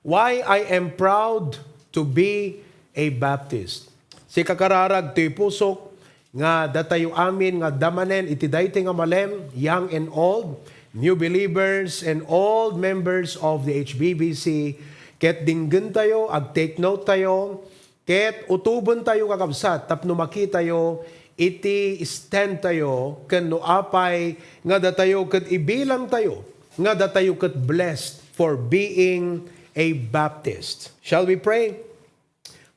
Why I am proud to be a Baptist. Si kakararag to'y pusok, nga datayo amin nga damanen iti daytoy nga malem, young and old, new believers and old members of the HBBC, ket dinggen tayo, ag-take note tayo, ket utubon tayo kakabsat, tapno makita tayo, iti stand tayo, ken no apay, nga datayo ket ibilang tayo, nga datayo ket blessed for being a Baptist. Shall we pray?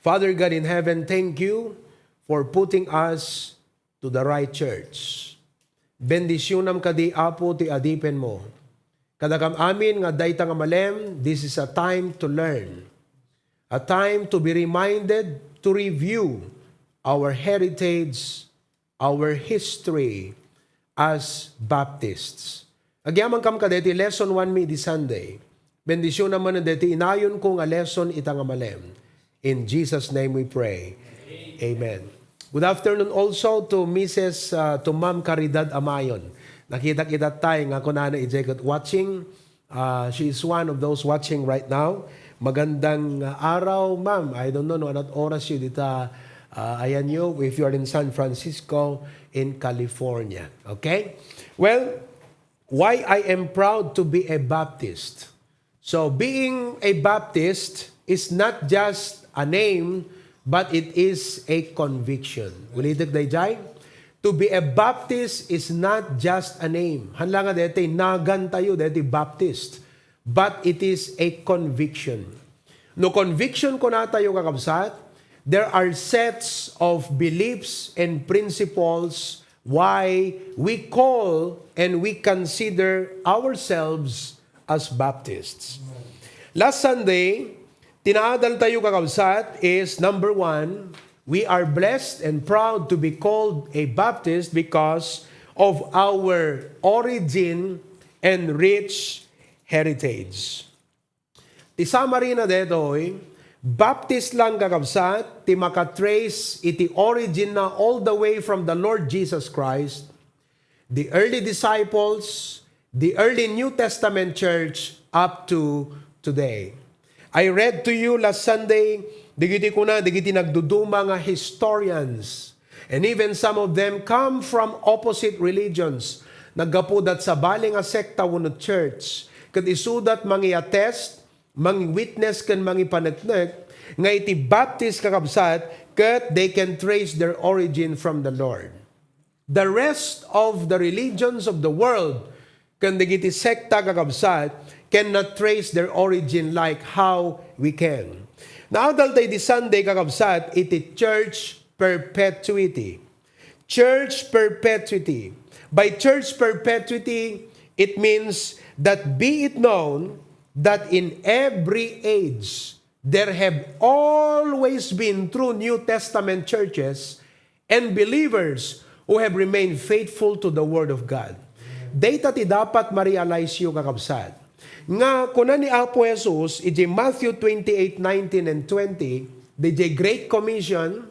Father God in heaven, thank you for putting us to the right church. Bendisyonam kadi apo ti adipen mo. Kadagam amin nga dayta nga malem, this is a time to learn. A time to be reminded to review our heritage, our history as Baptists. Agyaman kam kadeti lesson 1 mi di Sunday. Bendisyon naman na deti inayon ko nga lesson ita nga malem. In Jesus' name we pray. Amen. Good afternoon also to to Ma'am Caridad Amayon. Nakita kita tayo nga kunana ijekot watching. She is one of those watching right now. Magandang araw, ma'am. I don't know anot oras yun dita. Ayan nyo, if you are in San Francisco, in California. Okay? Well, why I am proud to be a Baptist. So, being a Baptist is not just a name, but it is a conviction. Ulitin day jay. To be a Baptist is not just a name. Hanla nga deti, nagan tayo deti Baptist. But it is a conviction. No conviction ko na tayo kakabsat, there are sets of beliefs and principles why we call and we consider ourselves as Baptists. Last Sunday, tinaadal tayo kakabsat is number 1, we are blessed and proud to be called a Baptist because of our origin and rich heritage. Ti summary na detoy, Baptist lang kakabsat, ti makatrace iti origin na all the way from the Lord Jesus Christ, the early disciples, the early New Testament church up to today. I read to you last Sunday, digiti nagduduma nga historians. And even some of them come from opposite religions. Naggapudat sa bali nga sekta wenno church. Ket isudat mangi-attest, mangi-witness ken mangi-paneknek nga iti Baptist kakabsat ket they can trace their origin from the Lord. The rest of the religions of the world ken digiti sekta kakabsat cannot trace their origin like how we can. Naadal tayo di Sunday kakabsat, iti church perpetuity. Church perpetuity. By church perpetuity, it means that be it known that in every age, there have always been true New Testament churches and believers who have remained faithful to the Word of God. Data ti dapat ma-realize yung kakabsat. Nga kunan ni Apo Jesus, iti Matthew 28:19 and 20, the Great Commission,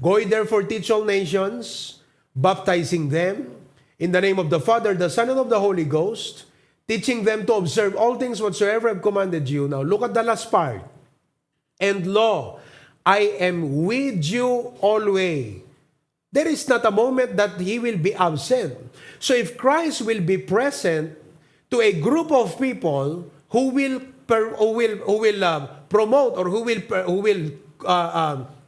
go ye therefore teach all nations, baptizing them in the name of the Father, the Son, and of the Holy Ghost, teaching them to observe all things whatsoever I have commanded you. Now look at the last part. And lo, I am with you always. There is not a moment that He will be absent. So if Christ will be present to a group of people who will promote or who will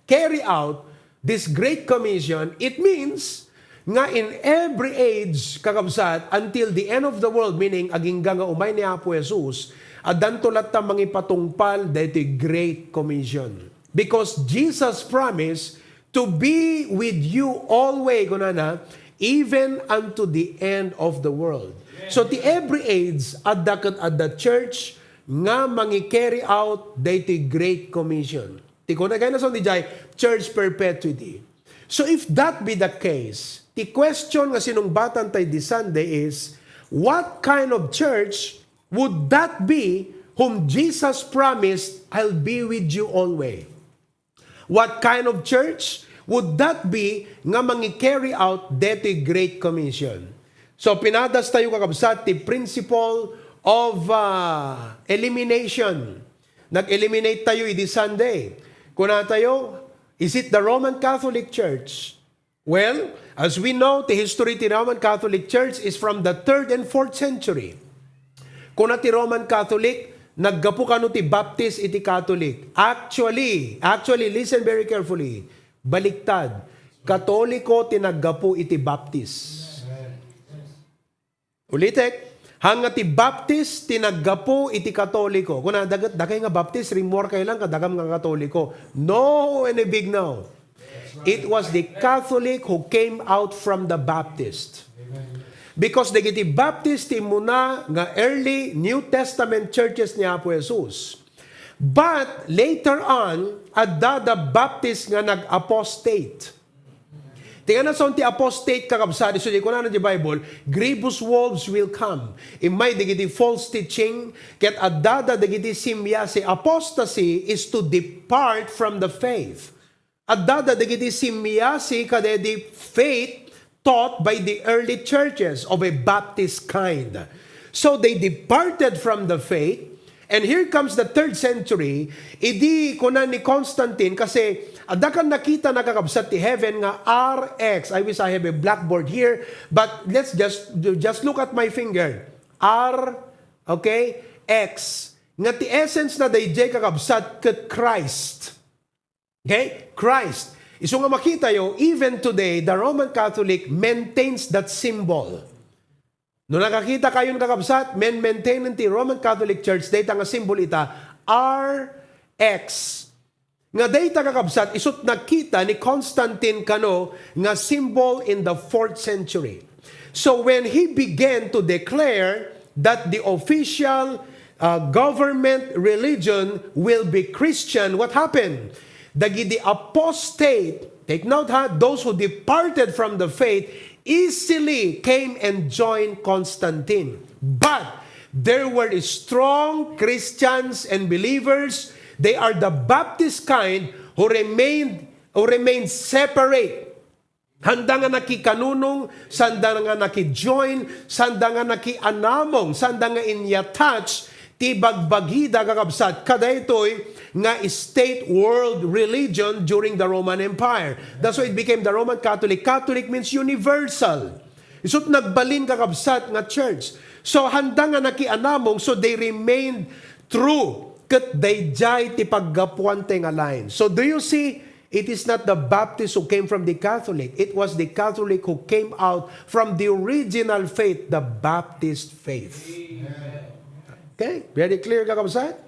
carry out this Great Commission, it means nga in every age kakabsat until the end of the world, meaning aging nga umay ni Apo Jesus, adantolat ta mangipatungpal dahito Great Commission. Because Jesus promised to be with you always, kunana, even unto the end of the world. So, ti every age, at the church, nga mangi-carry out dahito Great Commission. Ti kuna kaya na son di jay, church perpetuity. So, if that be the case, the question nga sinungbatan tayo this Sunday is, what kind of church would that be whom Jesus promised, I'll be with you always? What kind of church would that be nga mangi-carry out dito Great Commission? So, pinadas tayo kakabsat, the principle of elimination. nag-eliminate tayo idi Sunday. Kuna tayo, is it the Roman Catholic Church? Well, as we know, the history of the Roman Catholic Church is from the 3rd and 4th century. Kuna ti Roman Catholic, naggapu kanu ti Baptist iti Catholic. Actually, listen very carefully. Baliktad. Katoliko tinaggapu iti Baptist. Ulitek. Hanga ti Baptist tinaggapu iti Katoliko. Kuna dagay nga Baptist, rimor kayo lang kadagam nga Katoliko. No, and a big no. It was the Catholic who came out from the Baptist. Because dagiti Baptist ti muna nga early New Testament churches ni Apo Jesus. But later on, adda the Baptist nga nag-apostate. Tingnan na sa ti apostate kakabsat, so di ko na di Bible, grievous wolves will come. Imay digiti false teaching, ket adada digiti simyasi. Apostasy is to depart from the faith. Adada digiti simyasi kadedi faith taught by the early churches of a Baptist kind. So they departed from the faith, and here comes the 3rd century, idi kunan ni Constantine kasi adda kan nakita nakakabsat ti heaven nga RX. I wish I have a blackboard here, but let's just look at my finger. R, okay, X. Nga ti essence na dayjay kakabsat ket Christ. Okay? Christ. Iso nga makita yo, even today, the Roman Catholic maintains that symbol. No nakakita kayo ng kakabsat, maintain ti Roman Catholic Church, data nga symbol ita, RX. Nga data kakabsat, isut nakita ni Constantine kano nga symbol in the 4th century. So when he began to declare that the official government religion will be Christian, what happened? Dagiti apostate, take note ha, those who departed from the faith easily came and joined Constantine. But there were strong Christians and believers. They are the Baptist kind who remained separate. Handa nga nakikanunong, sanda nga nakijoin, sanda nga nakianamong, sanda nga inyatouch, ti bagbagida kakabsat, kada ito'y nga state world religion during the Roman Empire. That's why it became the Roman Catholic. Catholic means universal. Isut nagbalin kakabsat nga church. So handa nga nakianamong, so they remained true. Ket dayjay ti paggapuan nga line. So do you see, it is not the Baptist who came from the Catholic. It was the Catholic who came out from the original faith, the Baptist faith. Amen. Okay? Very clear kakabsat?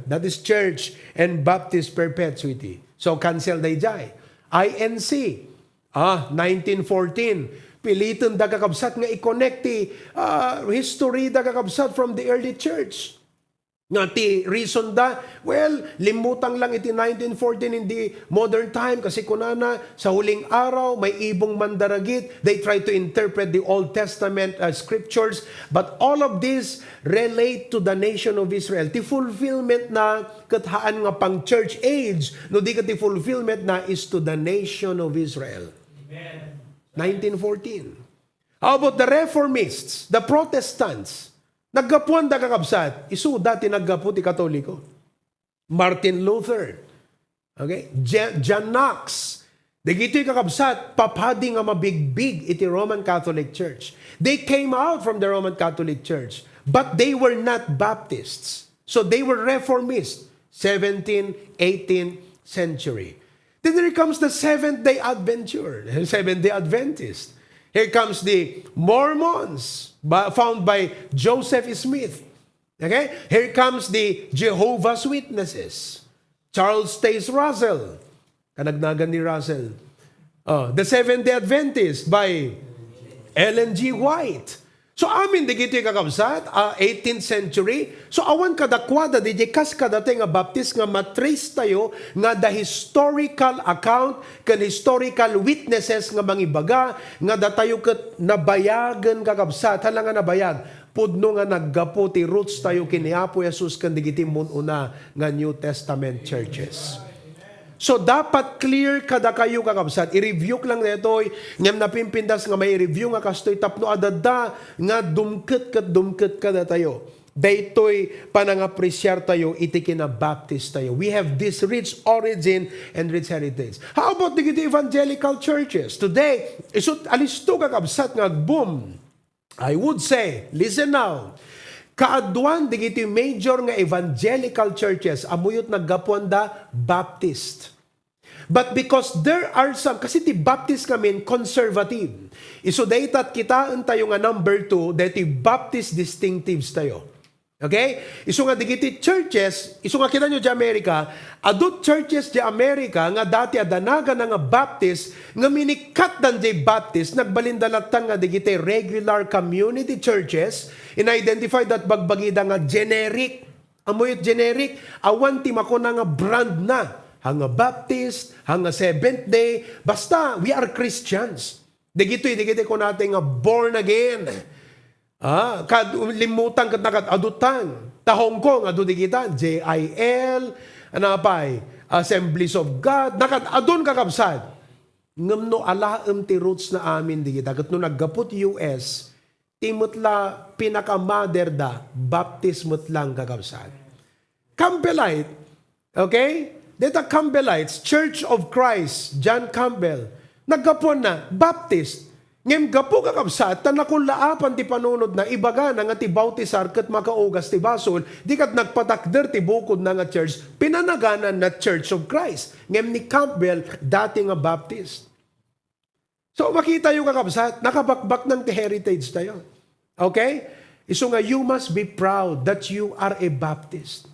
That is church and Baptist perpetuity. So cancel dayjay. INC. 1914. Piliton da kakabsat nga i-connect ti history da kakabsat from the early church. Nga ti reason da, well, limutang lang iti 1914 in the modern time kasi kunana sa huling araw may ibong mandaragit. They try to interpret the Old Testament scriptures, but all of this relate to the nation of Israel. Ti fulfillment na kathaan nga pang church age, no di ka ti fulfillment na is to the nation of Israel. Amen. 1914. How about the Reformists, the Protestants? Naggapuan da kakabsat, isu dati naggapu ti Katoliko. Martin Luther. Okay? John Knox. Dagito'y kakabsat, papadi nga mabigbig iti Roman Catholic Church. They came out from the Roman Catholic Church, but they were not Baptists. So they were Reformists, 17th, 18th century. Then there comes the Seventh-day Adventist. Here comes the Mormons, found by Joseph Smith. Okay? Here comes the Jehovah's Witnesses. Charles Taze Russell. Kanagnagan ni Russell. The Seventh-day Adventist by Ellen G. White. So amin di kiti kakabsat, 18th century. So awan kadakwada di kas kadate nga Baptist nga matrace tayo nga the historical account kan historical witnesses nga mangibaga nga datayo ket nabayagan kakabsat hala nga nabayag pudno nga naggapo ti roots tayo kini Apo Jesus kan digiti mununa nga New Testament churches. So, dapat clear kada kayo kakabsat. I-review lang na ito. Ngam napimpindas nga may review nga kastoy tapno adada nga dumket kada tayo. Daytoy panangapresyar tayo, iti kinabaptist tayo. We have this rich origin and rich heritage. How about the evangelical churches? Today, isut alisto kakabsat nga boom. I would say, listen now, kaadwan digiti major nga evangelical churches, amuyot naggapuanda Baptist. But because there are some, kasi ti Baptist kami conservative. Iso dahitat kitaan tayo nga number 2, dahiti Baptist distinctives tayo. Okay? Iso nga digiti churches, iso nga kita nyo di Amerika, adult churches di Amerika nga dati adanaga na nga Baptist, nga minikat dan di Baptist, nagbalindalatan nga digiti regular community churches, in-identify that bagbagida nga generic, amoyot generic, awan ti mako na nga brand na, hanga Baptist, hanga Seventh Day, basta we are Christians. Digiti ko natin nga born again. Limutan kat nakat adutan. Ta Hong Kong, adu di kita, JIL, anapay, Assemblies of God, nakat adun kakabsad. Ngam no alaam ti roots na amin di kita. Kat no naggapot US, timutla pinaka-mother da, baptismot lang kakabsad. Campbellite, okay? Deta Campbellites, Church of Christ, John Campbell, naggapon na, Baptist. Ngem gapo kakabsat, tanakon laapan ti panunod na ibaga na nga ti bautisar kat makaugas ti basol, di kat nagpatakder ti bukod na nga church, pinanaganan na Church of Christ. Ngem ni Campbell, dati nga Baptist. So makita yung kakabsat, nakabakbak ng ti heritage tayo. Okay? Iso nga, you must be proud that you are a Baptist.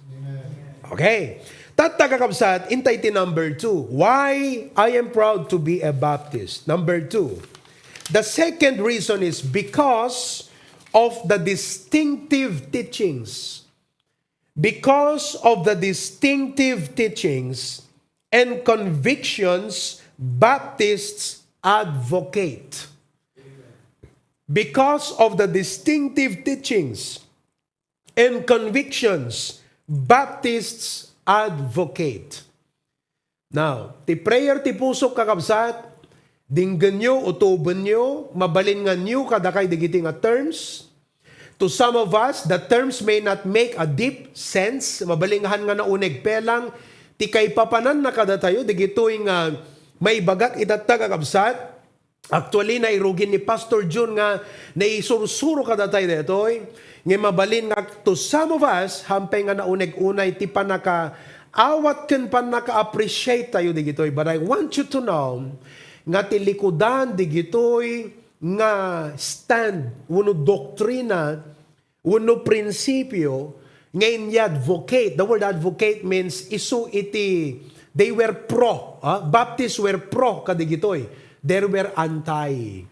Okay. Tata kakabsat, intay ti number 2. Why I am proud to be a Baptist? Number 2. The second reason is because of the distinctive teachings. Because of the distinctive teachings and convictions Baptists advocate. Because of the distinctive teachings and convictions Baptists advocate. Now, ti prayer ti puso kakabsat, dinggan nyo, utuban nyo, mabalin nga nyo kadakay digiti nga terms. To some of us, the terms may not make a deep sense. Mabalingahan nga nauneg pelang, ti kay papanan na kada tayo, digito'y nga may bagak itatag kakabsat. Actually, nairugin ni Pastor June nga naisursuro kada tayo dito'y. Nga mabalin nga to some of us, hampay nga nauneg-unay, ti panaka awat ken panaka-appreciate tayo digito'y. But I want you to know, nga tilikudan digitoy nga stand uno doktrina uno prinsipyo ngayon advocate. The word advocate means isu iti they were pro. Baptists were pro kadigitoy. There were anti.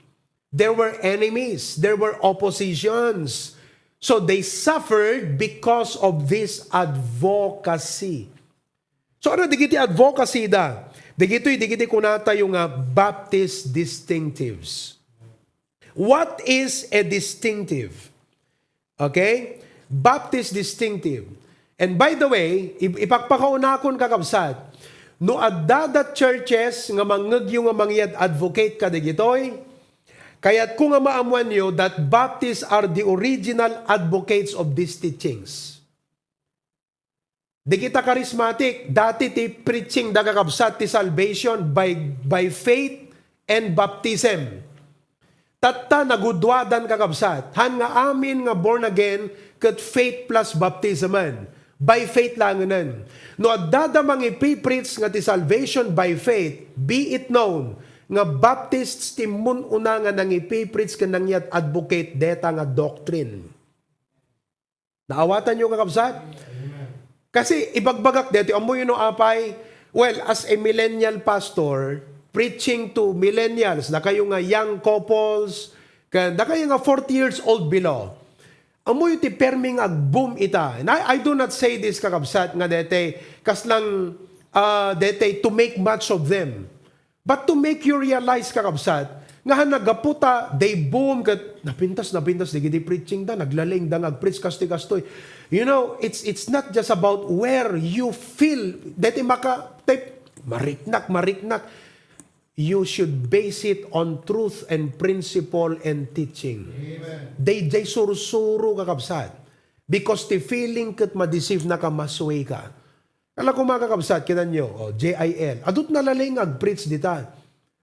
There were enemies. There were oppositions. So they suffered because of this advocacy. So ano digiti advocacy da? Digiti kunata yung Baptist distinctives. What is a distinctive? Okay? Baptist distinctive. And by the way, ipagpakaunakon kakabsat, no adada churches nga mangagyo nga mangyad advocate ka digitoy, kaya't kung nga maamuan nyo that Baptists are the original advocates of these teachings. Di kita charismatic, dati ti preaching dagakabsat ti salvation by faith and baptism. Tatta nagudwadan kakabsat, han nga amin nga born again kat faith plus baptisman. By faith langanan. No adada mang ipipreach nga ti salvation by faith, be it known nga Baptists ti mun una nga nang ipipreach ka nang yat advocate deta nga doctrine. Naawatan nyo kakabsat? Kasi ibagbagak dito, amoy no apay, well, as a millennial pastor, preaching to millennials, na kayo nga young couples, na kayo nga 40 years old below, amoy ti perming ag-boom ita. And I do not say this kakabsat nga dete, kaslang dete to make much of them. But to make you realize kakabsat, nga nagaputa, they boom, kat napintas, digiti preaching da, naglaling da, nag-preach kastoy. You know, it's not just about where you feel, dati mariknak. You should base it on truth and principle and teaching. Amen. They sursuro kakabsat. Because ti feeling kat ma-deceive na ka, masway ka. Kala ko mga kakabsat, kinan nyo, JIL. Adut nalaling ag-preach dita.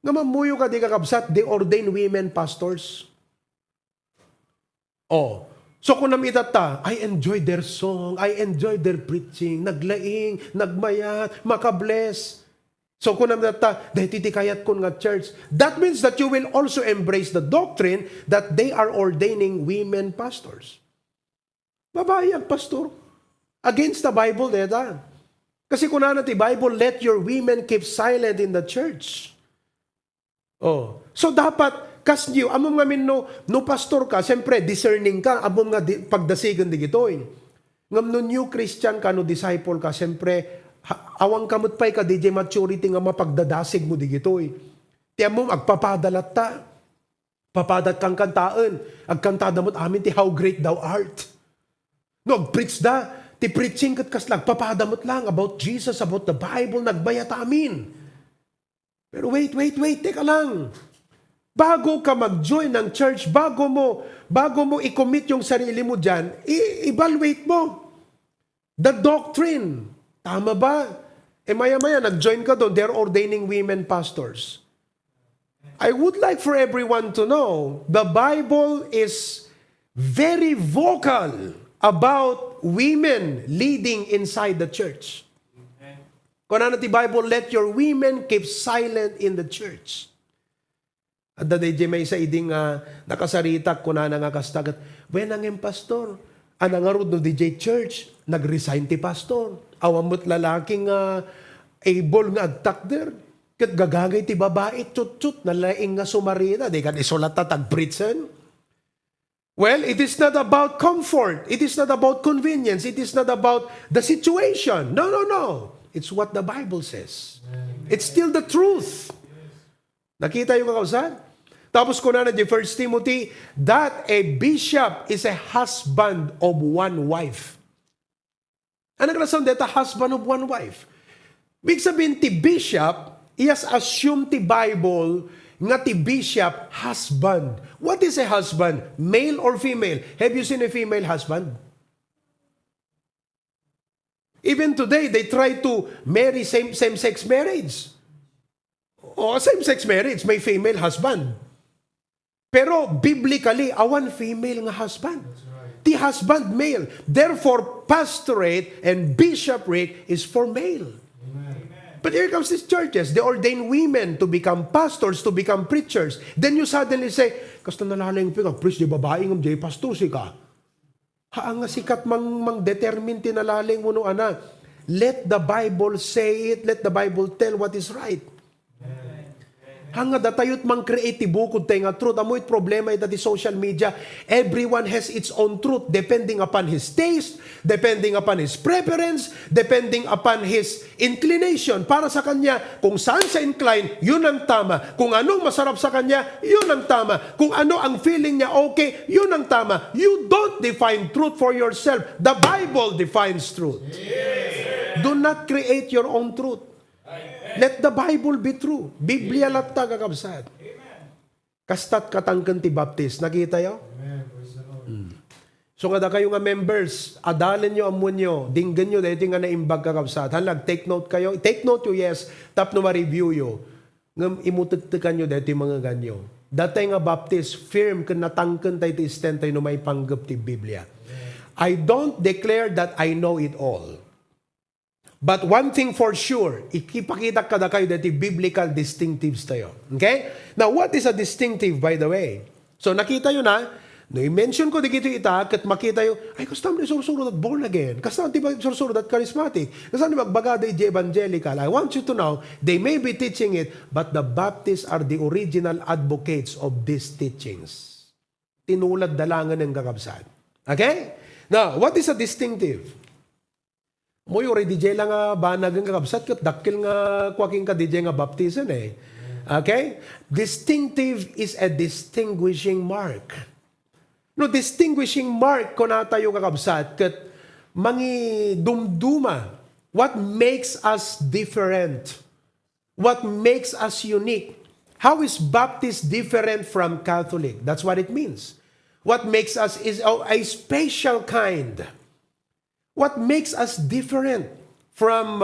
Nga mamuyo ka di kakabsat, they ordain women pastors. So kung namitat ta, I enjoy their song, I enjoy their preaching, naglaing, nagmayat, makabless. So kung namitat ta, dahil titikayat ko nga church, that means that you will also embrace the doctrine that they are ordaining women pastors. Babae ang pastor. Against the Bible, deta. Kasi kung na ti Bible, let your women keep silent in the church. So dapat, kas niyo, amom nga no pastor ka, siyempre, discerning ka, amom nga pagdasigan di gitoy. Ngam no new Christian ka, no disciple ka, siyempre, awang kamot pa'y ka, DJ maturity nga mapagdadasig mo di gitoy. Ti amom, agpapadalat ta. Papadat kang kantaan. Agkantada mo't amin ti how great thou art. No, agpreach da. Ti preaching kat kaslag, papadamot lang about Jesus, about the Bible, nagbayat amin. Pero wait, teka lang. Bago ka mag-join ng church, bago mo i-commit yung sarili mo dyan, i-evaluate mo. The doctrine. Tama ba? Maya-maya, nag-join ka doon, they're ordaining women pastors. I would like for everyone to know, the Bible is very vocal about women leading inside the church. Kung ano ti Bible, let your women keep silent in the church. At da DJ may isa iding nakasaritak ko na nangakastagat. When ang pastor, anangarod no DJ church, nag-resign ti pastor. Awamot lalaking able nga agtak der. Kat gagagay ti babae, chut-chut, nalaing nga sumarita. Di kan isolata tag-pritsen. Well, it is not about comfort. It is not about convenience. It is not about the situation. No. It's what the Bible says. It's still the truth. Nakita yung kakausan? Tapos ko na 1 Timothy, that a bishop is a husband of one wife. Anong rason dito, husband of one wife? Big sabihin, ti bishop, iyas assume ti Bible nga ti bishop, husband. What is a husband? Male or female? Have you seen a female husband? Even today, they try to marry same-sex marriage. Same-sex marriage, may female husband. Pero biblically, awan female nga husband. The husband male. Therefore, pastorate and bishopric is for male. Amen. But here comes these churches. They ordain women to become pastors, to become preachers. Then you suddenly say, kasta nalaling pika, preach di babae ng jay pastor si ka. Haang nga sikat mang determine tinalaling mo no ana. Let the Bible say it. Let the Bible tell what is right. Hanga datayot mang creative bukod tayo nga truth. Amoy problema ito di social media. Everyone has its own truth depending upon his taste, depending upon his preference, depending upon his inclination. Para sa kanya, kung saan siya incline, yun ang tama. Kung anong masarap sa kanya, yun ang tama. Kung ano ang feeling niya okay, yun ang tama. You don't define truth for yourself. The Bible defines truth. Do not create your own truth. Let the Bible be true. Biblia latta kakabsat. Kastat katangkan ti baptist. Nakita yo? So kada kayo nga members, adalin nyo amon nyo, dinggan nyo dahil nga naimbag kakabsat. Halag, take note kayo. Take note yo, yes. Tap no ma-review yo. Ngam imutagtakan nyo dahil mga ganyo. Datay nga baptist, firm kan natangkan tayo ti stand tayo no may panggap ti Biblia. I don't declare that I know it all. But one thing for sure, ikipakita kada kayo dati biblical distinctives tayo. Okay? Now, what is a distinctive, by the way? So, nakita yun na, i-mention ko dito ita, kat makita yun, ay, kastam na sursurod at born again. Kastam di ba sursurod at charismatic. Kastam di magbagada di evangelical. I want you to know, they may be teaching it, but the Baptists are the original advocates of these teachings. Tinulad dalangan ng kakabsat. Okay? Now, what is a distinctive? Mo'y already DJ lang nga banag ang kakabsat kat dakil nga kwaking ka DJ nga baptisan eh. Okay? Distinctive is a distinguishing mark. No, distinguishing mark ko na tayo kakabsat kat mangi dumduma. What makes us different? What makes us unique? How is Baptist different from Catholic? That's what it means. What makes us is a special kind. What makes us different from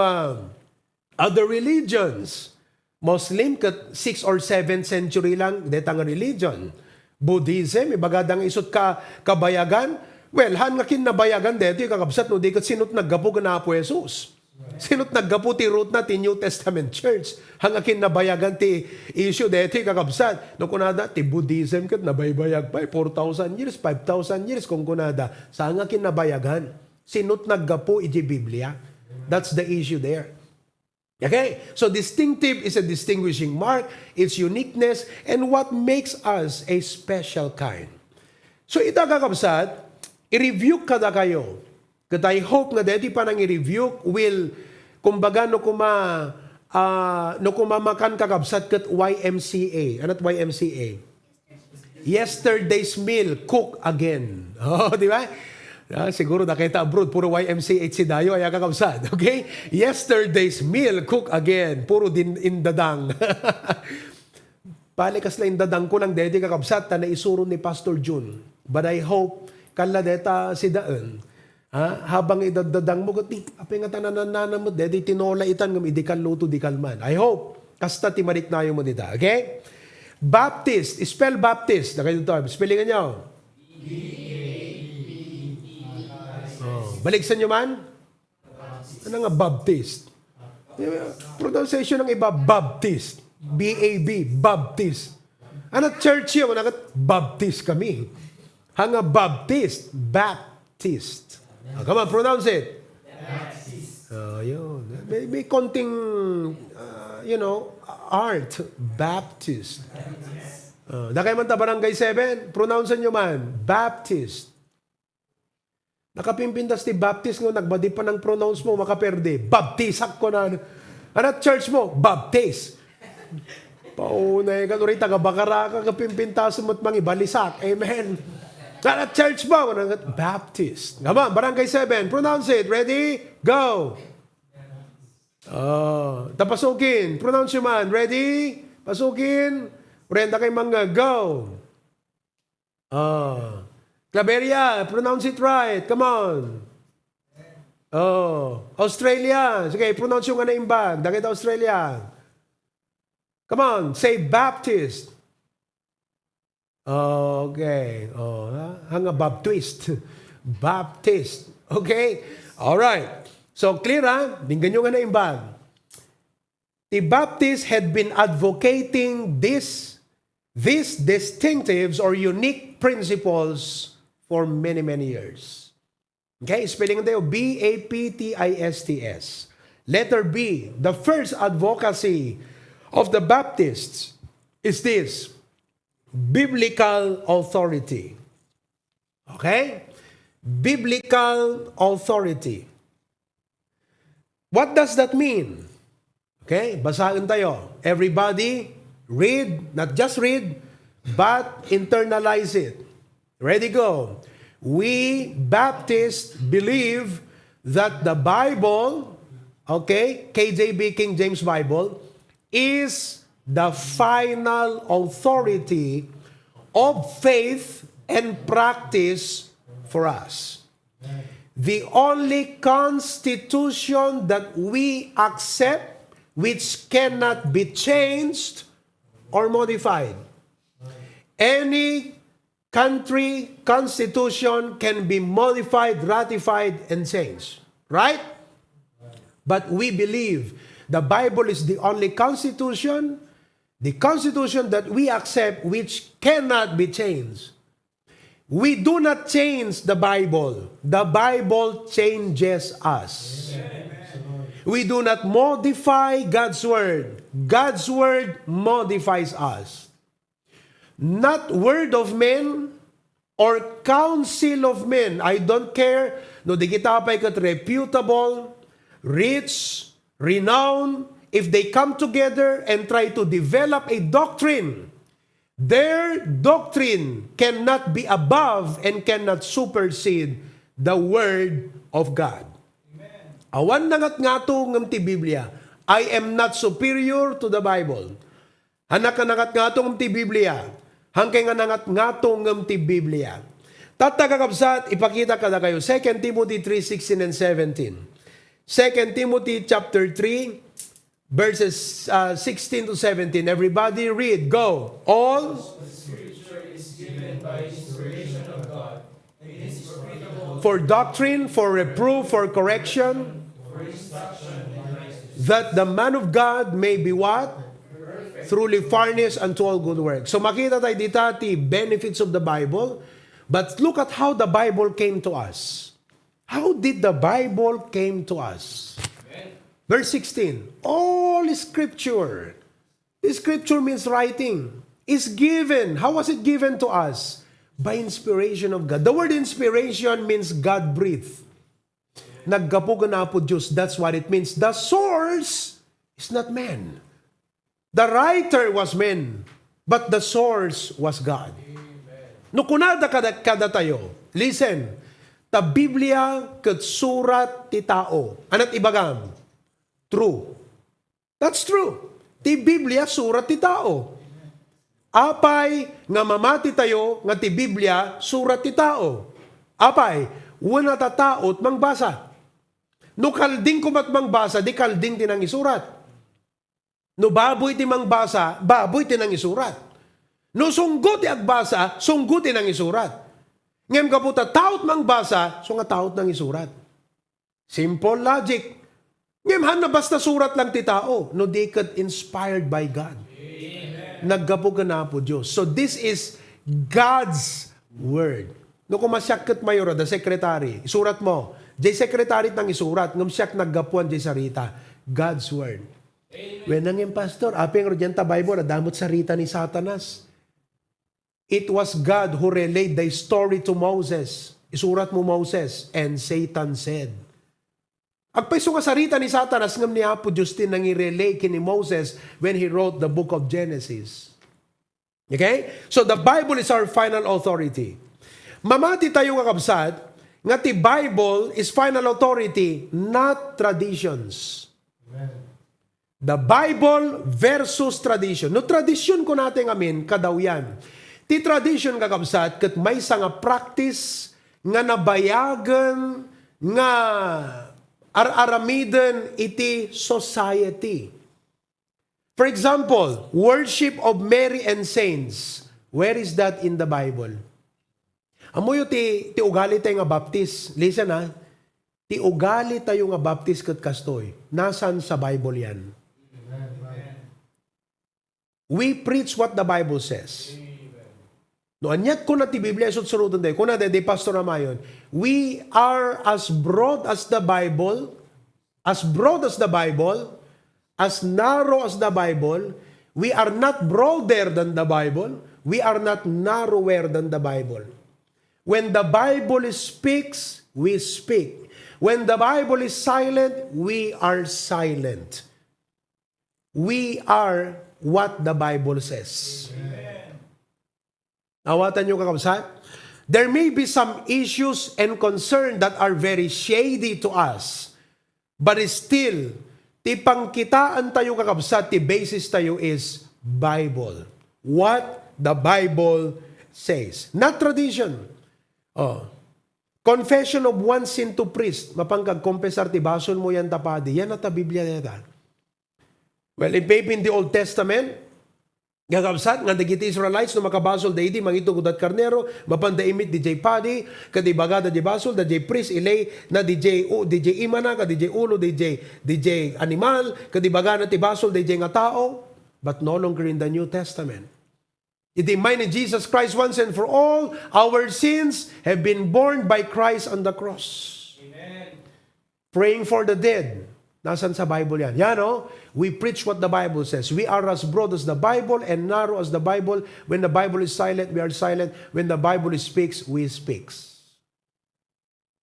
other religions? Muslim, 6th or 7th century lang, detang religion. Buddhism, ibagadang isot ka kabayagan. Well, han nga kinabayagan dito, kakabsat no, di kat sinot naggapo ka na po Jesus. Sinot naggapo ti root na ti New Testament Church. Hanga kinabayagan ti issue dito, kakabsat. No kunada, ti Buddhism kat nabaybayag pa, 4,000 years, 5,000 years kung kunada. Saan nga kinabayagan? Sinot naggapo iti Biblia. That's the issue there. Okay? So distinctive is a distinguishing mark, its uniqueness, and what makes us a special kind. So ita kakabsat, i-review kada kayo. Kat I hope nga deti pa nang i-review will, kumbaga no kumamakan kakabsat kat YMCA. Anot YMCA? Yesterday's meal, cook again. Oh, di ba? Siguro nakita abroad, puro YMCA si Dayo, ay kakabsat. Okay? Yesterday's meal, cook again. Puro din indadang. Palikas na indadang ko lang dede kakabsat na isuro ni Pastor June. But I hope, kala deta si Daan, habang idadadang mo, apay nga tananana mo, dede tinola itan, idikal luto, dikal man. I hope, kasta timarik na mo dita. Okay? Baptist, spell Baptist. Nakita ito, spellingan nyo. Baligsan nyo man? Ano nga Baptist? Pronunciation ng iba, Baptist. B-A-B, Baptist. Ano church yun? Baptist kami. Hanga Baptist, Baptist. Come on, pronounce it. Baptist. Yun. May konting, art. Baptist. Dakay man ta barangay 7, pronounce nyo man, Baptist. Nakapimpintas ti Baptist nga, nagbadi pa ng pronounce mo, makaperde. Baptisak ko na. Ano church mo? Baptist. Paunay ka, rin taga-bakara ka, kapimpintas mo't mga ibalisak. Amen. Ano church mo? Baptist. Come on, barangay 7. Pronounce it. Ready? Go. Tapasukin. Pronounce yung man. Ready? Pasukin. Renda kay mga. Go. Claveria, pronounce it right. Come on. Australia. Sige, pronounce yung ano imbag. Dakit Australia. Come on, say Baptist. Okay. Hanga Baptist. Baptist. Okay? Alright. So, clear ha? Binggan nyo nga na imbag. The Baptists had been advocating these distinctives or unique principles for many, many years. Okay, spelling tayo, Baptists. Letter B, the first advocacy of the Baptists is this, biblical authority. Okay? Biblical authority. What does that mean? Okay, basahin tayo. Everybody, read, not just read, but internalize it. Ready, go. We Baptists believe that the Bible, okay, KJV, King James Bible, is the final authority of faith and practice for us. The only constitution that we accept which cannot be changed or modified. Any country constitution can be modified, ratified, and changed. Right? But we believe the Bible is the only constitution, the constitution that we accept which cannot be changed. We do not change the Bible. The Bible changes us. We do not modify God's Word. God's Word modifies us. Not word of men or counsel of men. I don't care. No, di kita pa ikat reputable, rich, renowned. If they come together and try to develop a doctrine, their doctrine cannot be above and cannot supersede the Word of God. Awan nangat ngato ng ti Biblia. I am not superior to the Bible. Hanak nangat ngato ng ti Biblia. hangkay nga nangat-ngatong ngam ti Biblia. Tatagakabsat, ipakita ka na kayo. 2 Timothy 3:16 and 17. 2 Timothy chapter 3, verses 16 to 17. Everybody read. Go. All Scripture is given by inspiration of God and is profitable for doctrine, for reproof, for correction, for instruction in righteousness, that the man of God may be what? Truly furnished unto all good works. So makita tayo dito ti benefits of the Bible, but look at how the Bible came to us. How did the Bible came to us? Amen. Verse 16, all Scripture. The Scripture means writing. Is given. How was it given to us? By inspiration of God. The word inspiration means God breathed. Naggapugan na po Diyos. That's what it means. The source is not man. The writer was man, but the source was God. No kunada kada tayo, listen, ta Biblia ket surat ti tao. Anat ibagam? True. That's true. Ti Biblia surat ti tao. Apay nga mamati tayo nga ti Biblia surat ti tao. Apay, wala ta taot mangbasa. No kalding kumat mangbasa, di kalding tinang isurat. No baboy ti mangbasa, baboy ti nang isurat. No sunggot ti agbasa, sunggot ti nang isurat. Ngem kaputa taot mangbasa, so nga taot nang isurat. Simple logic. Ngem han na basta surat lang ti tao, no di ket inspired by God. Naggapo ka na po Diyos. So this is God's word. No kung masyak mayora, the secretary, isurat mo, jay secretary nang isurat, ngem siyak naggapuan jay sarita. God's word. When nanging pastor, apeng rodyanta Bible, adamot sarita ni Satanas. It was God who relayed the story to Moses. Isurat mo Moses, and Satan said. Agpaiso nga sarita ni Satanas, ngam ni Apo Diyos din nang i-relay kini Moses when he wrote the book of Genesis. Okay? So the Bible is our final authority. Mamati tayo kakabsat, nga ti Bible is final authority, not traditions. Amen. The Bible versus tradition. No tradition ko natin amin, kadaw yan. Ti tradition kakabsat, kat may nga practice, nga nabayagan, nga aramiden iti society. For example, worship of Mary and saints. Where is that in the Bible? Amoyo ti ugali tayo nga baptist. Listen ha. Ti ugali tayo nga baptist kat kastoy. Nasaan sa Bible yan? We preach what the Bible says. No, anyat ko na ti Biblia sud-surutan day. Kuna day Pastor Amayon. We are as broad as the Bible, as broad as the Bible, as narrow as the Bible. We are not broader than the Bible. We are not narrower than the Bible. When the Bible speaks, we speak. When the Bible is silent, we are silent. We are what the Bible says. Amen. Nawatan nyo kakabsat? There may be some issues and concern that are very shady to us. But still, ti pangkitaan tayo kakabsat, ti basis tayo is Bible. What the Bible says. Not tradition. Confession of one sin to priest. Mapangkag-kompesar ti bason mo yan tapadi. Yan at Biblia neta. Well, in the Old Testament, gagabsat, nga dagiti Israelites no makabasol da iti, mangitugod at karnero, mapanda imit di jay padi, kadi bagada di basol, da jay priest, ilay, na di jay imana, kadi jay ulo, di jay animal, kadi bagada ti basol, di jay nga tao, but no longer in the New Testament. Iti may ni Jesus Christ once and for all, our sins have been borne by Christ on the cross. Amen. Praying for the dead. Nasaan sa Bible yan? Yan o, we preach what the Bible says. We are as broad as the Bible and narrow as the Bible. When the Bible is silent, we are silent. When the Bible speaks, we speak.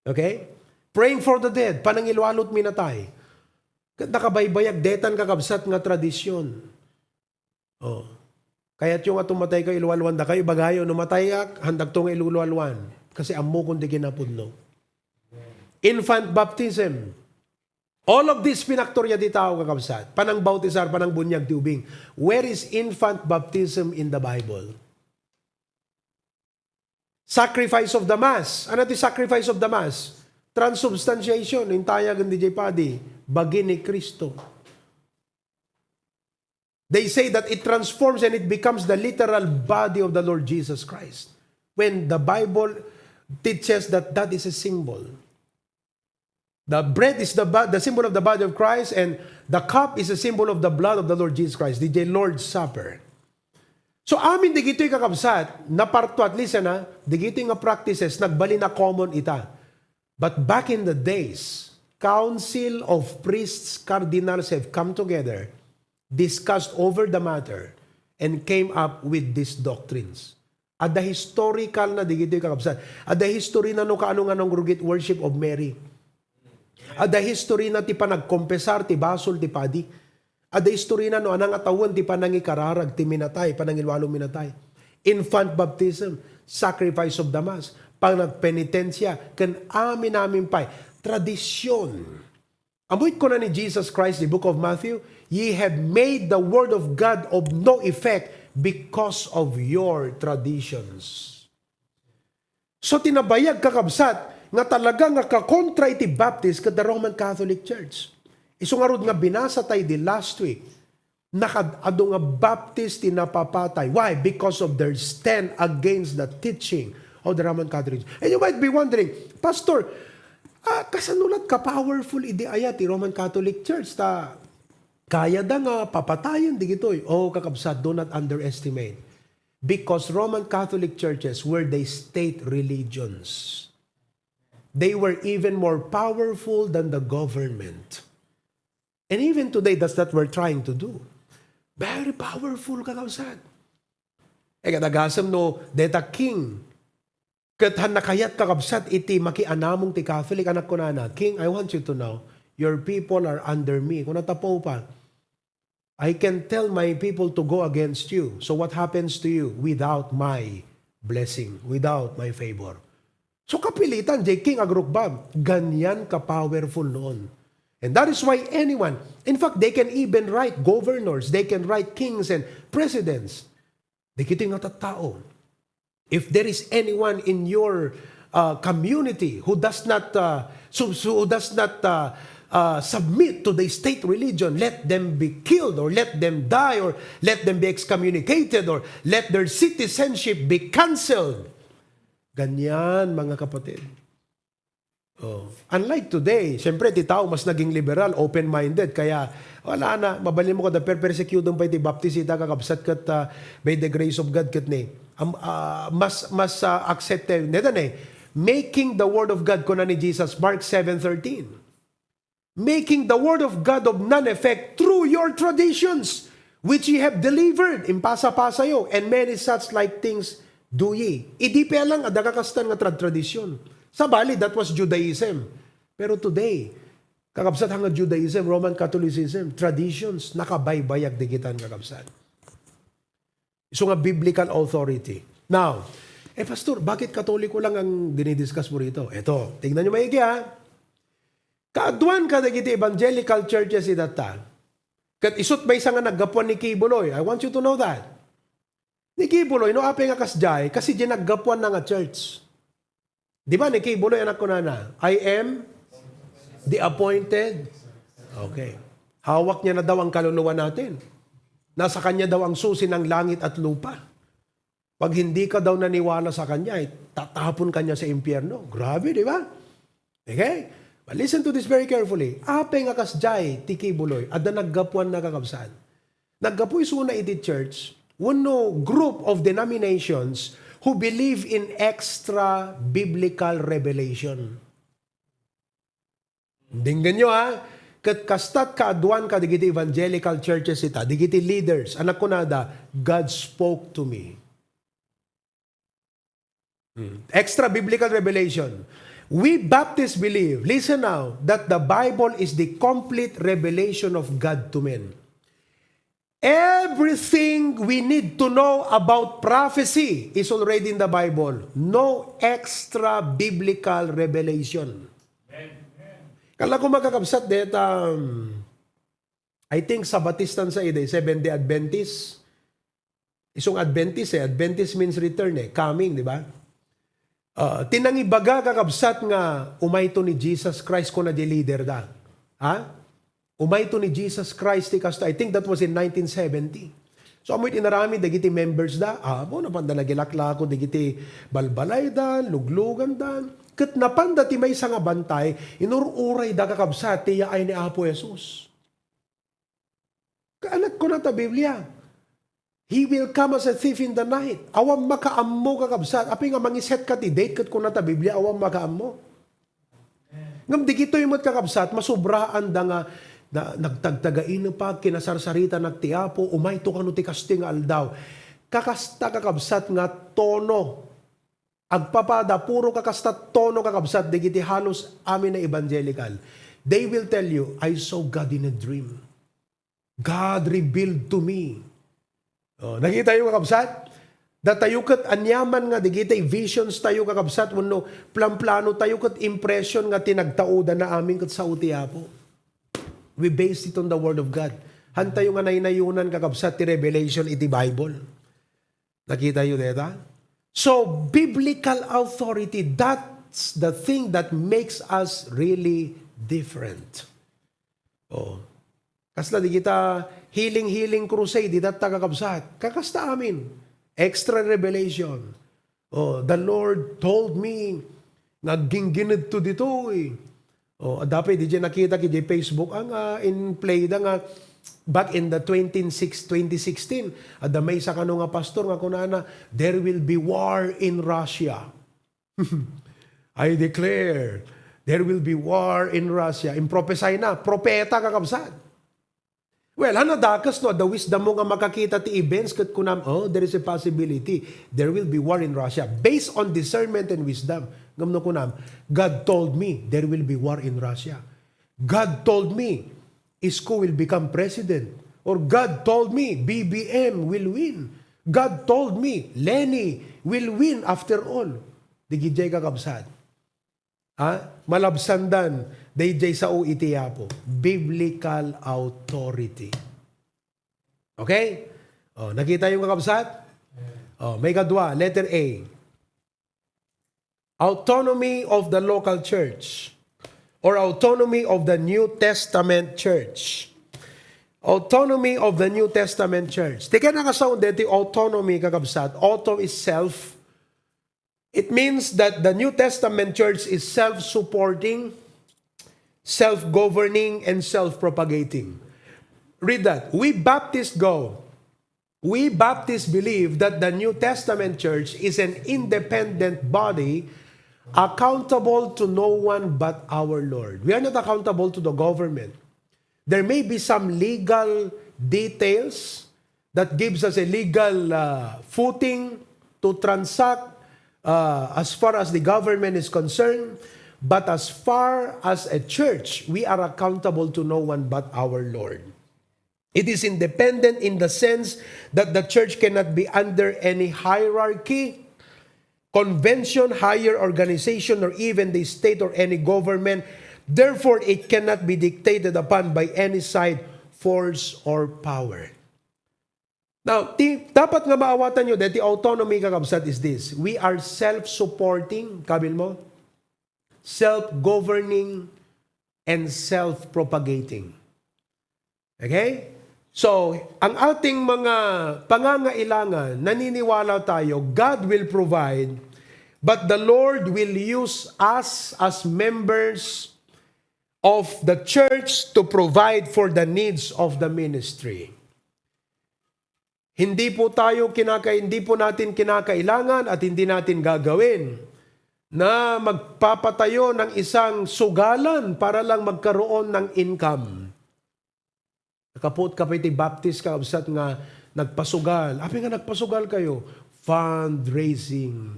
Okay? Praying for the dead. Panangilwalot minatay. Nakabaybayag, detan kakabsat nga tradisyon. Oh. Kaya't yung atumatay ka ilwalwan da kayo, bagayo, numatay ak, handag to nga ilulwalwan. Kasi amo kundi kinapudno. Infant baptism. All of this pinaktorya di tao kakabsat. Panang bautisar, panang bunyag ti ubing. Where is infant baptism in the Bible? Sacrifice of the Mass. Ano ito sacrifice of the Mass? Transubstantiation. Intayagan di Padi. Bagi ni Kristo. They say that it transforms and it becomes the literal body of the Lord Jesus Christ. When the Bible teaches that that is a symbol. The bread is the symbol of the body of Christ, and the cup is a symbol of the blood of the Lord Jesus Christ, the Lord's Supper. So amin di gito'y kakabsat, na parto at least na, di gito'y nga practices, nagbali na common ita. But back in the days, council of priests, cardinals have come together, discussed over the matter, and came up with these doctrines. At the historical na di gito'y kakabsat, at the history na no kaano-anong rugit worship of Mary. At the history na ti pa nagkompesar, ti basol, ti padi. At the history na no, anang atawan, ti pa nangikararag, ti minatay, panangilwalong minatay. Infant baptism, sacrifice of the Mass, pang nagpenitensya, kan amin pa, tradisyon. Amoy ko na ni Jesus Christ, the book of Matthew, ye have made the word of God of no effect because of your traditions. So tinabayag kakabsat, nga talaga nga kakontra iti Baptist kada Roman Catholic Church. Iso nga rod nga binasa tayo di last week, nakadado nga Baptist tinapapatay. Why? Because of their stand against the teaching of the Roman Catholic Church. And you might be wondering, Pastor, kasanulat ka powerful idi ayat ti Roman Catholic Church ta kaya da nga papatayon di gitoy. Oh, kakabsat, do not underestimate. Because Roman Catholic churches were the state religions. They were even more powerful than the government. And even today, that's what we're trying to do. Very powerful, kakabsat. Kadagasam no, deta king. Kathan nakayat kakabsat iti makianamong ti Catholic, anak ko na, King, I want you to know, your people are under me. Kung natapo pa, I can tell my people to go against you. So what happens to you without my blessing, without my favor? So kapilitan, J. King agrukbab, ganyan ka-powerful noon. And that is why anyone, in fact, they can even write governors, they can write kings and presidents. Di kiti nga tattao. If there is anyone in your community who does not submit to the state religion, let them be killed or let them die or let them be excommunicated or let their citizenship be canceled. Ganyan, mga kapatid. Oh. Unlike today, siyempre, ti tao mas naging liberal, open-minded, kaya wala na, mabalin mo ko, the persecutum pa iti baptisita, kakabsat kat by the grace of God kat ni. Mas accepted. Neto na making the word of God, kuna ni Jesus, Mark 7:13. Making the word of God of none effect through your traditions, which ye have delivered, impasa-pasa yo, and many such like things do ye. Idi pa lang, adagakastan nga tradisyon. Sa bali, that was Judaism. Pero today, kakabsat hanga Judaism, Roman Catholicism, traditions, nakabaybayag digitan kakabsat. So nga biblical authority. Now, Pastor, bakit Katoliko lang ang dinidiscuss mo rito? Eto, tingnan nyo maigi ha. Kaaduan ka dagiti evangelical churches idata. Kat isut ba isa nga naggapuan ni Kibuloy? I want you to know that. Ni Kibuloy, no ape nga kasjay, kasi di naggapuan na nga church. Di ba ni Kibuloy, anak ko na, I am the appointed. Okay. Hawak niya na daw ang kaluluwa natin. Nasa kanya daw ang susi ng langit at lupa. Pag hindi ka daw naniwala sa kanya, tatapon kanya sa impyerno. Grabe, di ba? Okay? But listen to this very carefully. Ape nga kasjay, ti Kibuloy, at na naggapuan na kakabsaan. Naggapuy suna iti church, uno group of denominations who believe in extra biblical revelation. Dinggan nyo ha, kat kastat kaaduan ka digiti evangelical churches ita, digiti leaders, anak ko nada, God spoke to me. Extra biblical revelation. We Baptists believe, listen now, that the Bible is the complete revelation of God to men. Everything we need to know about prophecy is already in the Bible. No extra biblical revelation. Kala ko magkakabsat det, I think Sabatistan sa ide, Seventh-day Adventist. Isong Adventist Adventist means return coming, di ba? Tinangibaga kakabsat nga umayto ni Jesus Christ ko na di leader da. Ha? Umayto ni Jesus Christ ti kasta. I think that was in 1970. So amoy inarami dagiti members da. Mo napanda nagilakla ko dagiti balbalay dan, luglugan dan. Ket napanda ti may nga bantay, inururay da kakabsat ti yaay ni Apo Jesus. Kaanak ko na ta Biblia. He will come as a thief in the night. Awam makaammo kakabsat. Api nga mangiset ka ti date kat kuna ta Biblia, awam makaammo. Ngam di kito yung kakabsat, masubraan da nga na, nagtagtagain pa, kinasarsarita nagtiapo, umayto ka no ti kasting aldaw. Kakasta kakabsat nga tono. Agpapada, puro kakasta tono kakabsat, di kiti halos amin na evangelical. They will tell you, I saw God in a dream. God revealed to me. Nakita yung kakabsat? Tayo kat anyaman nga, digitay visions tayo kakabsat, wano plan-plano tayo kat impression nga tinagtauda na amin kat sa utiapo. We based it on the Word of God. Hantayo nga nainayunan kakabsat ti Revelation iti Bible. Nakita yun deta? So, biblical authority, that's the thing that makes us really different. Kasla di kita healing crusade, di data kakabsat. Kakasta amin. Extra revelation. The Lord told me, nagingginid to dito eh. Dapat di nakita ki Facebook, ang in play da nga, back in the 2016, ada may sa kano nga pastor nga kunana, there will be war in Russia. I declare, there will be war in Russia. Impropesay na, propeta kakabsat. Well, dakas no, the wisdom mo nga makakita ti events kat kunam, there is a possibility. There will be war in Russia. Based on discernment and wisdom. Ngamno kunam, God told me there will be war in Russia. God told me Isko will become president. Or God told me BBM will win. God told me Lenny will win after all. Digijay kakabsat. Malabsandan, dayjay sa uitiyapo. Biblical authority. Okay? Nakita yung kakabsat? May kadwa, letter A. Autonomy of the local church or autonomy of the New Testament church. Autonomy of the New Testament church. Tika na kasaon dito autonomy kakabsat. Auto is self. It means that the New Testament church is self-supporting, self-governing, and self-propagating. Read that. We Baptists believe that the New Testament church is an independent body accountable to no one but our Lord. We are not accountable to the government. There may be some legal details that gives us a legal footing to transact as far as the government is concerned, but as far as a church, we are accountable to no one but our Lord. It is independent in the sense that the church cannot be under any hierarchy, convention, higher organization, or even the state or any government. Therefore, it cannot be dictated upon by any side, force, or power. Now, dapat nga maawatan nyo that the autonomy kakabsat is this. We are self-supporting, kabil mo, self-governing, and self-propagating. Okay? So, ang ating mga pangangailangan, naniniwala tayo, God will provide, but the Lord will use us as members of the church to provide for the needs of the ministry. Hindi po natin kinakailangan at hindi natin gagawin na magpapatayo ng isang sugalan para lang magkaroon ng income. Nakapot kapiti Baptist kakabsat nga nagpasugal. Api nga nagpasugal kayo? Fundraising.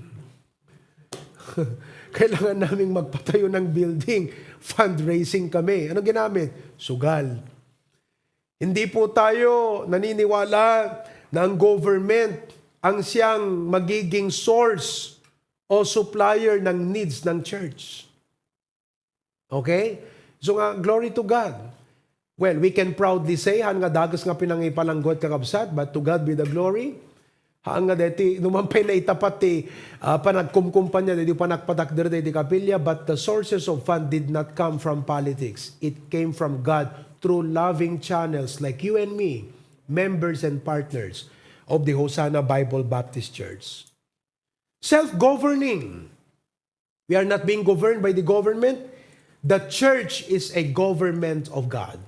Kailangan naming magpatayo ng building. Fundraising kami. Anong ginamit? Sugal. Hindi po tayo naniniwala na ang government ang siyang magiging source o supplier ng needs ng church. Okay? So nga, glory to God. Well, we can proudly say, han nga dagas nga pinangipalanggot kakabsat, but to God be the glory. Haang nga deti, numampay na itapat ti panagkumkumpanya, di panagpatakder di kapilya, but the sources of fund did not come from politics. It came from God through loving channels like you and me, members and partners of the Hosanna Bible Baptist Church. Self-governing. We are not being governed by the government. The church is a government of God.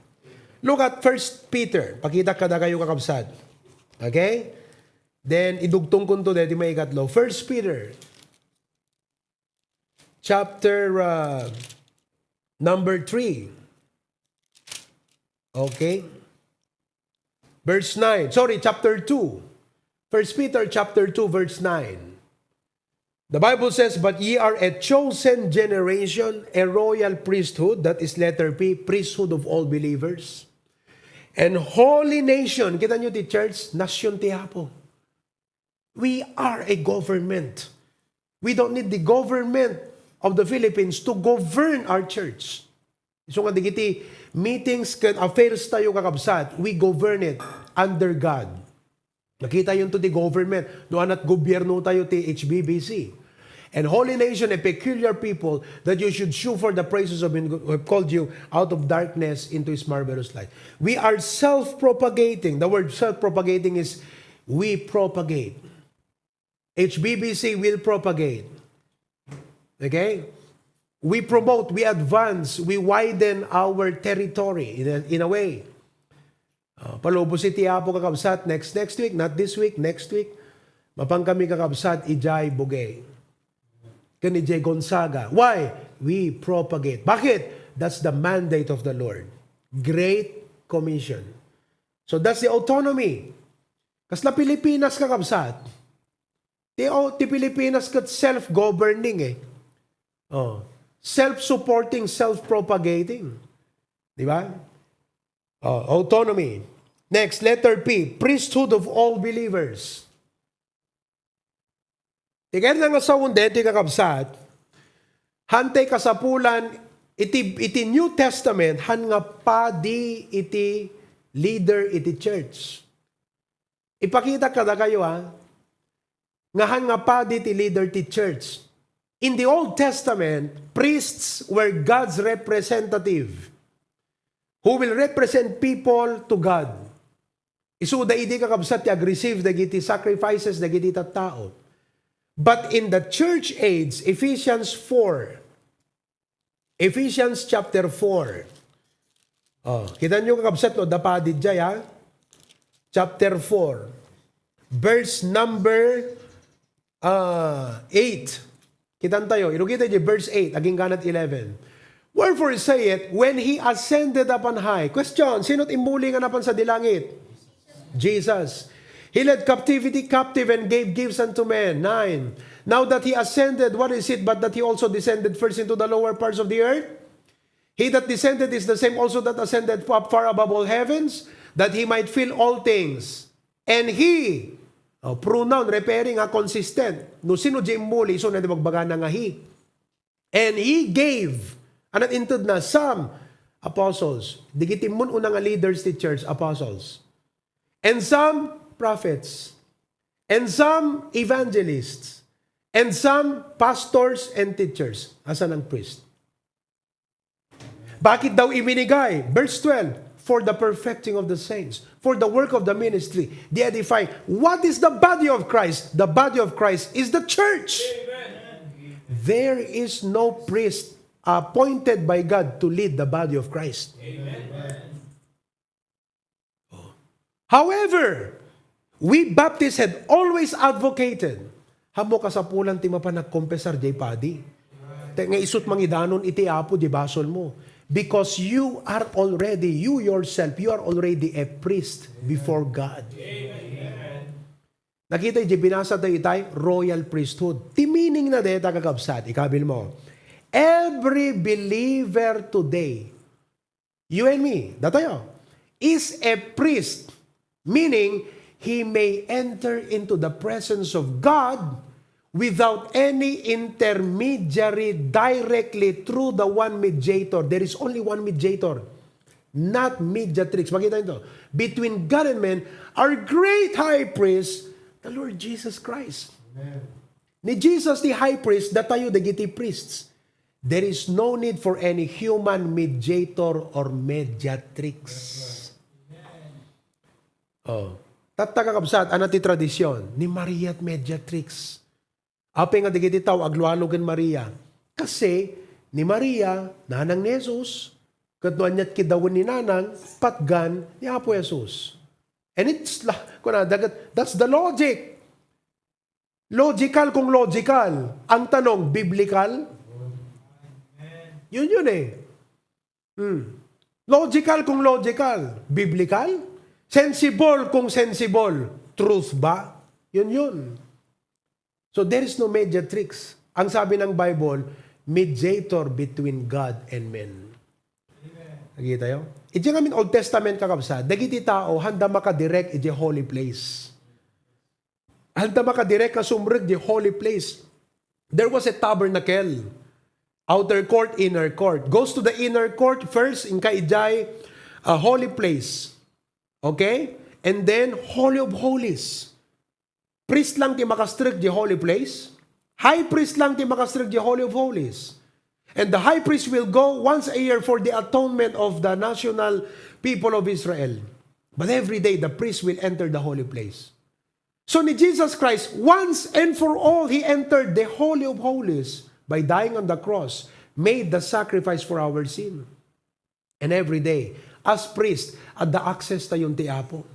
Look at 1 Peter. Pakita kada kayo kakabsat. Okay? Then, idugtong ko ito dito may ikatlo. 1 Peter, chapter number 3. Okay? Verse 9. Sorry, chapter 2. 1 Peter, chapter 2, verse 9. The Bible says, but ye are a chosen generation, a royal priesthood, that is letter P, priesthood of all believers, and holy nation. Kita nyo ti church, nasyon ti Apo. We are a government. We don't need the government of the Philippines to govern our church. So nga digiti meetings kan affairs tayo kakabsat, we govern it under God. Nakita yun to the government. Doon at gobyerno tayo ti HBBC. And holy nation, a peculiar people, that you should shew for the praises of Him who have called you out of darkness into His marvelous light. We are self-propagating. The word self-propagating is we propagate. HBBC will propagate. Okay? We promote, we advance, we widen our territory in a way. Palubo si Tiapo kakabsat next week, not this week, next week. Mapang kami kakabsat, Ijay Bugay. Kani J. Gonzaga. Why? We propagate. Bakit? That's the mandate of the Lord. Great Commission. So that's the autonomy. Kasla Pilipinas kakabsat. Ti Pilipinas kat self-governing eh. Oh. Self-supporting, self-propagating. Di ba? Oh, autonomy. Next, letter P. Priesthood of all believers. Tigan nga sa unde, iti kakabsat, hantay kasapulan, iti New Testament, han nga pa di iti leader iti church. Ipakita kada kayo nga han nga pa di iti leader iti church. In the Old Testament, priests were God's representative who will represent people to God. Isuda iti kakabsat ti aggressive dagiti sacrifices dagiti tattao. But in the church age, Ephesians chapter 4. Oh, kita nyo kakabsat no, dapadid jay Chapter 4. Verse number 8. Kitan tayo, irugita dyan, verse 8, aging ganat 11. Wherefore say it, when He ascended up on high. Question, sino't imbuli nga napan sa dilangit? Jesus. He led captivity captive and gave gifts unto men. 9. Now that He ascended, what is it but that He also descended first into the lower parts of the earth? He that descended is the same also that ascended up far above all heavens, that He might fill all things. And He, pronoun, repairing, consistent. No sino jimbuli, so na di magbaga na nga He. And He gave, anat intud na, some apostles. Digitim mun unang leaders ti church, apostles. And some prophets, and some evangelists, and some pastors and teachers. Asan ang priest? Bakit daw iminigay? Verse 12, for the perfecting of the saints, for the work of the ministry, the edifying. What is the body of Christ? The body of Christ is the church. Amen. There is no priest appointed by God to lead the body of Christ. Amen. However, we Baptists had always advocated, hamo kasapulan ti mapanagkompesar jay padi. Nga isut mangidanon iti apo di basol mo. Because you are already, you yourself, you are already a priest before God. Amen. Nakita yung binasa tayo itay, royal priesthood. Timining na deta kakabsat, ikabil mo. Every believer today, you and me, datayo, is a priest. Meaning, he may enter into the presence of God without any intermediary directly through the one mediator. There is only one mediator, not mediatrix. Makita nito. Between God and man, our great high priest, The Lord Jesus Christ. Amen. Ni Jesus, the high priest, datayo dagiti priests. There is no need for any human mediator or mediatrix. Oh. Tattaga kabsat, anati tradisyon, ni Maria at mediatrix. Ape nga digiti tao, aglualogan Maria. Kasi, ni Maria, nanang ni Jesus, katnuan niya't kidawan ni nanang, patgan ni Apo Jesus. And it's, that's the logic. Logical kung logical. Ang tanong, biblical? Yun eh. Logical kung logical. Biblical? Sensible kung sensible. Truth ba? Yun. So there is no mediatrix. Ang sabi ng Bible, mediator between God and men. Nakita yun? Iti ngamin Old Testament kakabsa, dagiti tao, handa makadirect iti holy place. Handa makadirect ka sumreg di holy place. There was a tabernacle. Outer court, inner court. Goes to the inner court first, in kaijay, a holy place. Okay? And then, Holy of Holies. Priest lang ti makastrek di holy place. High priest lang ti makastrek di Holy of Holies. And the high priest will go once a year for the atonement of the national people of Israel. But every day, the priest will enter the holy place. So ni Jesus Christ, once and for all, He entered the Holy of Holies by dying on the cross, made the sacrifice for our sin. And every day, as priest, at the access tayong tiapo.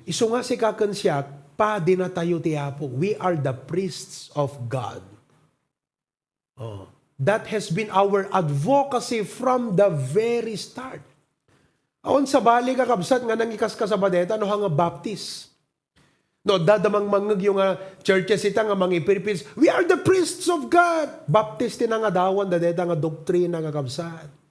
Iso nga si kakensyak, pa di na tayo tiapo. We are the priests of God. Oh. That has been our advocacy from the very start. Aon sa bali kakabsat nga nangikas ka sa badeta, no hanga baptist. No, dadamang mangag yung churches ita nga mga ipiripis. We are the priests of God. Baptist na nga dawan, dadeta nga doktrina nga kabsat.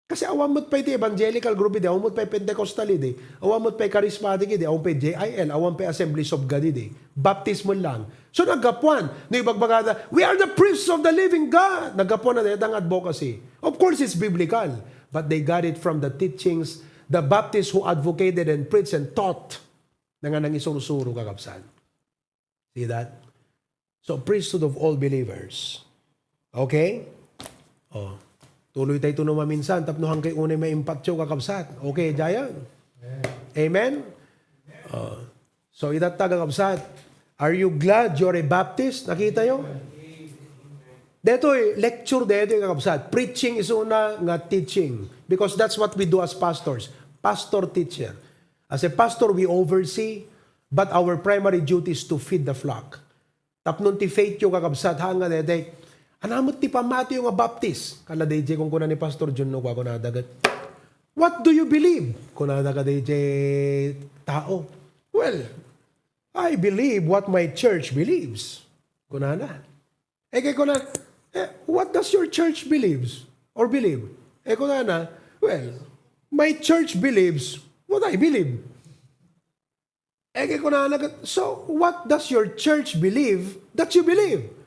Kasi awamot pa iti evangelical group iti, awamot pa Pentecostal iti, awamot pa charismatic iti, awamot pa JIL, awamot pa Assemblies of God iti. Baptismo lang. So nagapuan, no ibagbagada, we are the priests of the living God. Nagapuan na dito ang advocacy. Of course, it's biblical. But they got it from the teachings, the Baptists who advocated and preached and taught na nga nang isurusuro kakapsan. See that? So, priesthood of all believers. Okay? Oh. Tuloy tayo ito naman minsan, tapnohan kay unay may impatyo kakabsat. Okay, Jayan? Amen? So, itatag kakabsat. Are you glad you're a Baptist? Nakita nyo? Dito lecture dito kakabsat. Preaching is una nga teaching. Because that's what we do as pastors. Pastor-teacher. As a pastor, we oversee, but our primary duty is to feed the flock. Tapnon ti faith yung kakabsat, hanga dito. Anamot ti pamati yung Baptist. Kala DJ kung kuna ni Pastor John no ko na dagat. What do you believe? Kuna dagat DJ tao. Well, I believe what my church believes. Kuna na. Kaya kuna, what does your church believes? Or believe? Kuna na, well, my church believes what I believe. Kaya kuna na, so what does your church believe that you believe?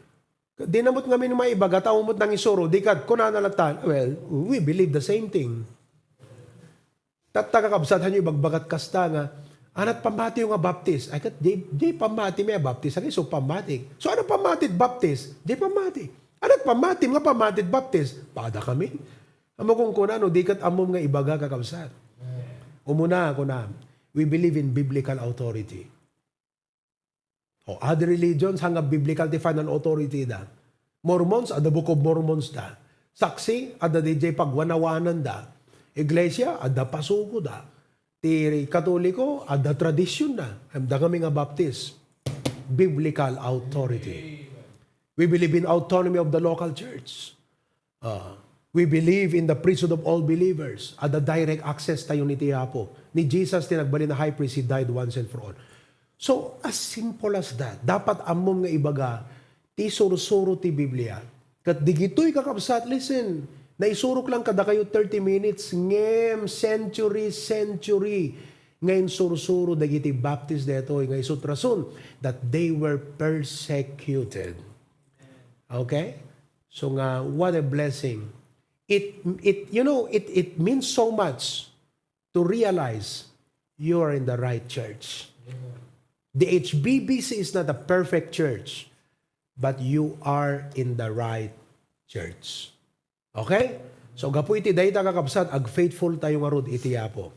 Di namot nga min mga iba, gataw mo't nang isuro, di ka, kuna nalatan, well, we believe the same thing. Tatakakabsat nyo, ibagbagat kasta nga, anat pamati yung Baptist. Ay kat, di pamati may Baptist. Ay, so pamati. So ano pamati Baptist? Di pamati. Anat pamati, nga pamati Baptist. Pada kami. Amo kung kuna, no, di kat amom nga ibaga kakabsat. Umuna, kuna, we believe in biblical authority. O, other religions, hanga biblical define an authority da. Mormons, at the Book of Mormons da. Saksi, at the DJ pagwanawanan da. Iglesia, at the pasuko da. Ti Katoliko, at the tradition da. Da kami nga Baptist. Biblical authority. We believe in autonomy of the local church. We believe in the priesthood of all believers. At the direct access tayo ni Tiapo. Ni Jesus, tinagbali na high priest, He died once and for all. So, as simple as that, dapat amom nga ibaga, ti suro-suro ti Biblia. Kat digito'y kakabsat, listen, naisurok lang kada kayo 30 minutes, ngem, century, ngayon suro-suro, dagiti Baptist deto, ngay sutrasun, that they were persecuted. Okay? So nga, what a blessing. It means so much to realize you are in the right church. The HBBC is not a perfect church, but you are in the right church. Okay? So gapu iti dayta kakabsat ag faithful tayo nga rod iti Apo.